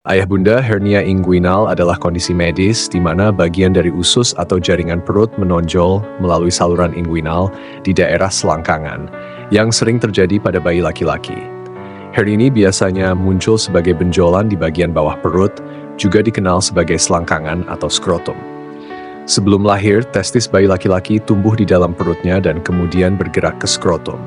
Ayah bunda, hernia inguinal adalah kondisi medis di mana bagian dari usus atau jaringan perut menonjol melalui saluran inguinal di daerah selangkangan, yang sering terjadi pada bayi laki-laki. Hernia ini biasanya muncul sebagai benjolan di bagian bawah perut, juga dikenal sebagai selangkangan atau skrotum. Sebelum lahir, testis bayi laki-laki tumbuh di dalam perutnya dan kemudian bergerak ke skrotum.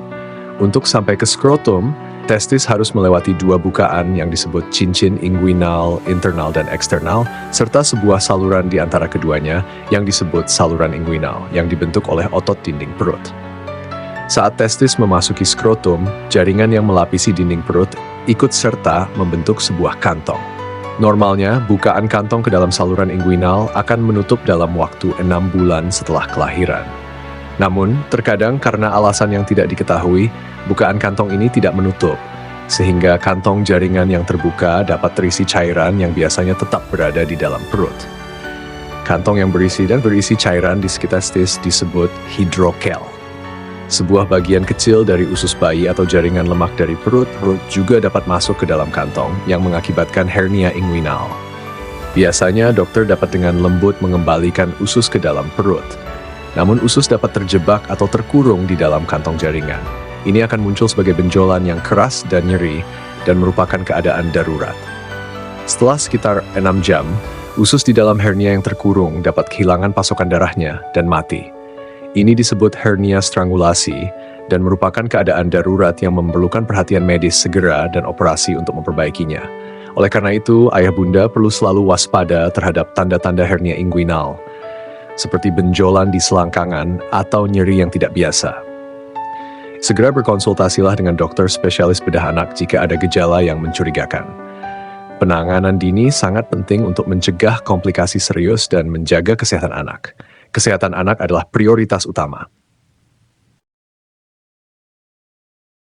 Untuk sampai ke skrotum, testis harus melewati dua bukaan yang disebut cincin inguinal, internal dan eksternal, serta sebuah saluran di antara keduanya yang disebut saluran inguinal yang dibentuk oleh otot dinding perut. Saat testis memasuki skrotum, jaringan yang melapisi dinding perut ikut serta membentuk sebuah kantong. Normalnya, bukaan kantong ke dalam saluran inguinal akan menutup dalam waktu 6 bulan setelah kelahiran. Namun, terkadang karena alasan yang tidak diketahui, bukaan kantong ini tidak menutup, sehingga kantong jaringan yang terbuka dapat terisi cairan yang biasanya tetap berada di dalam perut. Kantong yang berisi cairan di sekitar testis disebut hidrokel. Sebuah bagian kecil dari usus bayi atau jaringan lemak dari perut juga dapat masuk ke dalam kantong yang mengakibatkan hernia inguinal. Biasanya dokter dapat dengan lembut mengembalikan usus ke dalam perut. Namun usus dapat terjebak atau terkurung di dalam kantong jaringan. Ini akan muncul sebagai benjolan yang keras dan nyeri dan merupakan keadaan darurat. Setelah sekitar 6 jam, usus di dalam hernia yang terkurung dapat kehilangan pasokan darahnya dan mati. Ini disebut hernia strangulasi dan merupakan keadaan darurat yang memerlukan perhatian medis segera dan operasi untuk memperbaikinya. Oleh karena itu, ayah bunda perlu selalu waspada terhadap tanda-tanda hernia inguinal, seperti benjolan di selangkangan atau nyeri yang tidak biasa. Segera berkonsultasilah dengan dokter spesialis bedah anak jika ada gejala yang mencurigakan. Penanganan dini sangat penting untuk mencegah komplikasi serius dan menjaga kesehatan anak. Kesehatan anak adalah prioritas utama.